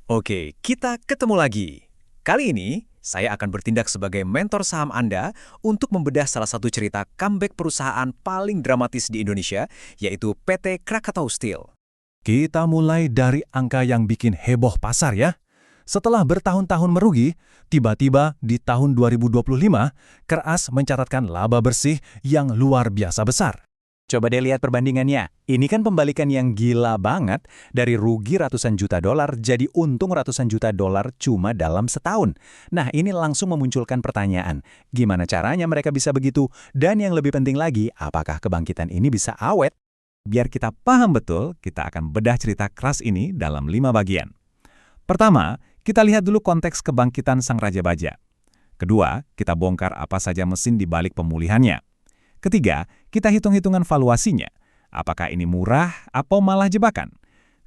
Oke, kita ketemu lagi. Kali ini, saya akan bertindak sebagai mentor saham Anda untuk membedah salah satu cerita comeback perusahaan paling dramatis di Indonesia, yaitu PT Krakatau Steel. Kita mulai dari angka yang bikin heboh pasar ya. Setelah bertahun-tahun merugi, tiba-tiba di tahun 2025, Keras mencatatkan laba bersih yang luar biasa besar. Coba deh lihat perbandingannya. Ini kan pembalikan yang gila banget dari rugi ratusan juta dolar jadi untung ratusan juta dolar cuma dalam setahun. Nah, ini langsung memunculkan pertanyaan, gimana caranya mereka bisa begitu? Dan yang lebih penting lagi, apakah kebangkitan ini bisa awet? Biar kita paham betul, kita akan bedah cerita Keras ini dalam 5 bagian. Pertama, kita lihat dulu konteks kebangkitan Sang Raja Baja. Kedua, kita bongkar apa saja mesin di balik pemulihannya. Ketiga, kita hitung-hitungan valuasinya. Apakah ini murah atau malah jebakan?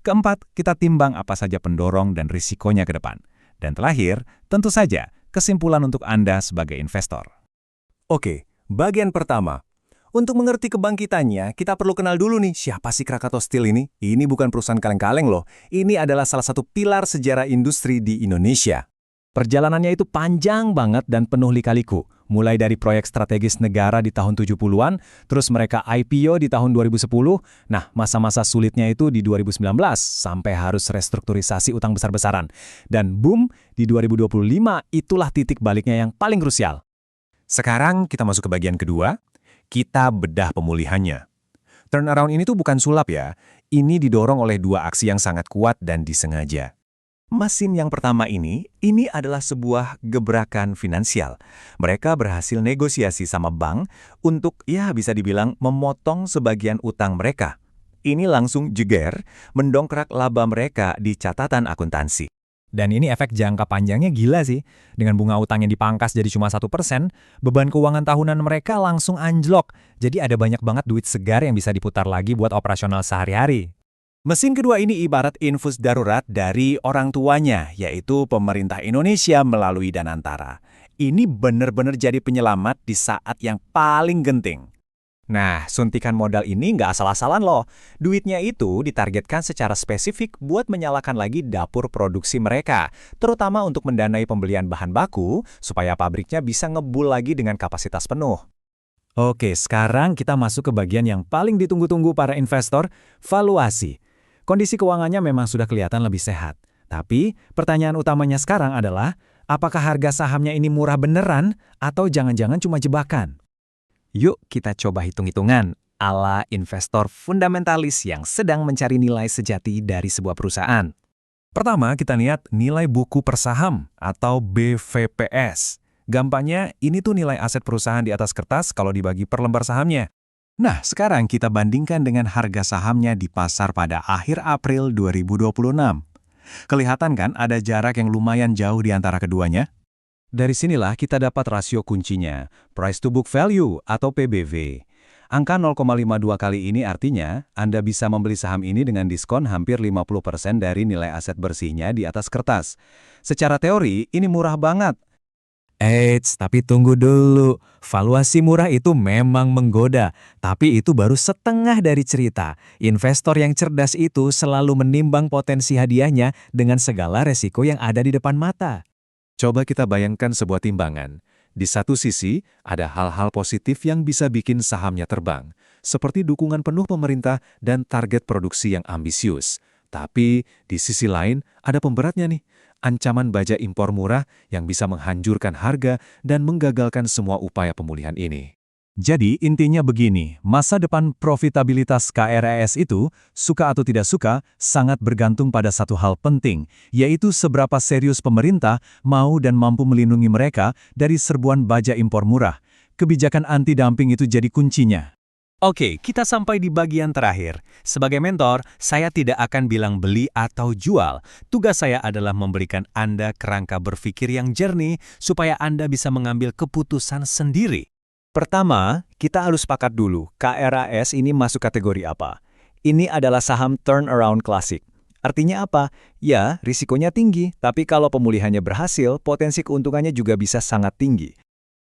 Keempat, kita timbang apa saja pendorong dan risikonya ke depan. Dan terakhir, tentu saja, kesimpulan untuk Anda sebagai investor. Oke, bagian pertama. Untuk mengerti kebangkitannya, kita perlu kenal dulu nih siapa sih Krakatau Steel ini. Ini bukan perusahaan kaleng-kaleng loh. Ini adalah salah satu pilar sejarah industri di Indonesia. Perjalanannya itu panjang banget dan penuh lika-liku. Mulai dari proyek strategis negara di tahun 70-an, terus mereka IPO di tahun 2010, nah masa-masa sulitnya itu di 2019, sampai harus restrukturisasi utang besar-besaran. Dan boom, di 2025 itulah titik baliknya yang paling krusial. Sekarang kita masuk ke bagian kedua, kita bedah pemulihannya. Turnaround ini tuh bukan sulap ya, ini didorong oleh dua aksi yang sangat kuat dan disengaja. Mesin yang pertama ini adalah sebuah gebrakan finansial. Mereka berhasil negosiasi sama bank untuk, ya bisa dibilang, memotong sebagian utang mereka. Ini langsung jeger, mendongkrak laba mereka di catatan akuntansi. Dan ini efek jangka panjangnya gila sih. Dengan bunga utang yang dipangkas jadi cuma 1%, beban keuangan tahunan mereka langsung anjlok. Jadi ada banyak banget duit segar yang bisa diputar lagi buat operasional sehari-hari. Mesin kedua ini ibarat infus darurat dari orang tuanya, yaitu pemerintah Indonesia melalui Danantara. Ini benar-benar jadi penyelamat di saat yang paling genting. Nah, suntikan modal ini nggak asal-asalan loh. Duitnya itu ditargetkan secara spesifik buat menyalakan lagi dapur produksi mereka, terutama untuk mendanai pembelian bahan baku supaya pabriknya bisa ngebul lagi dengan kapasitas penuh. Oke, sekarang kita masuk ke bagian yang paling ditunggu-tunggu para investor, valuasi. Kondisi keuangannya memang sudah kelihatan lebih sehat. Tapi, pertanyaan utamanya sekarang adalah, apakah harga sahamnya ini murah beneran atau jangan-jangan cuma jebakan? Yuk kita coba hitung-hitungan ala investor fundamentalis yang sedang mencari nilai sejati dari sebuah perusahaan. Pertama, kita lihat nilai buku per saham atau BVPS. Gampangnya, ini tuh nilai aset perusahaan di atas kertas kalau dibagi per lembar sahamnya. Nah, sekarang kita bandingkan dengan harga sahamnya di pasar pada akhir April 2026. Kelihatan kan ada jarak yang lumayan jauh di antara keduanya? Dari sinilah kita dapat rasio kuncinya, price to book value atau PBV. Angka 0,52 kali ini artinya Anda bisa membeli saham ini dengan diskon hampir 50% dari nilai aset bersihnya di atas kertas. Secara teori, ini murah banget. Eits, tapi tunggu dulu. Valuasi murah itu memang menggoda, tapi itu baru setengah dari cerita. Investor yang cerdas itu selalu menimbang potensi hadiahnya dengan segala resiko yang ada di depan mata. Coba kita bayangkan sebuah timbangan. Di satu sisi, ada hal-hal positif yang bisa bikin sahamnya terbang, seperti dukungan penuh pemerintah dan target produksi yang ambisius. Tapi, di sisi lain, ada pemberatnya nih. Ancaman baja impor murah yang bisa menghancurkan harga dan menggagalkan semua upaya pemulihan ini. Jadi intinya begini, masa depan profitabilitas KRAS itu, suka atau tidak suka, sangat bergantung pada satu hal penting, yaitu seberapa serius pemerintah mau dan mampu melindungi mereka dari serbuan baja impor murah. Kebijakan anti-dumping itu jadi kuncinya. Oke, kita sampai di bagian terakhir. Sebagai mentor, saya tidak akan bilang beli atau jual. Tugas saya adalah memberikan Anda kerangka berpikir yang jernih supaya Anda bisa mengambil keputusan sendiri. Pertama, kita harus sepakat dulu, KRAS ini masuk kategori apa? Ini adalah saham turnaround klasik. Artinya apa? Ya, risikonya tinggi, tapi kalau pemulihannya berhasil, potensi keuntungannya juga bisa sangat tinggi.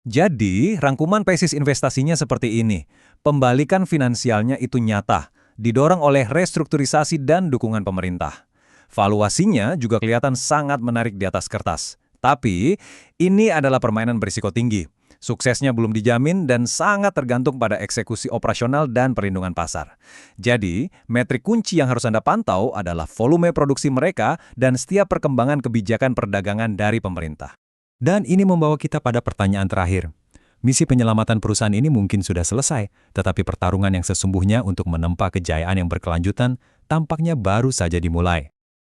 Jadi, rangkuman tesis investasinya seperti ini. Pembalikan finansialnya itu nyata, didorong oleh restrukturisasi dan dukungan pemerintah. Valuasinya juga kelihatan sangat menarik di atas kertas. Tapi, ini adalah permainan berisiko tinggi. Suksesnya belum dijamin dan sangat tergantung pada eksekusi operasional dan perlindungan pasar. Jadi, metrik kunci yang harus Anda pantau adalah volume produksi mereka dan setiap perkembangan kebijakan perdagangan dari pemerintah. Dan ini membawa kita pada pertanyaan terakhir. Misi penyelamatan perusahaan ini mungkin sudah selesai, tetapi pertarungan yang sesungguhnya untuk menempa kejayaan yang berkelanjutan tampaknya baru saja dimulai.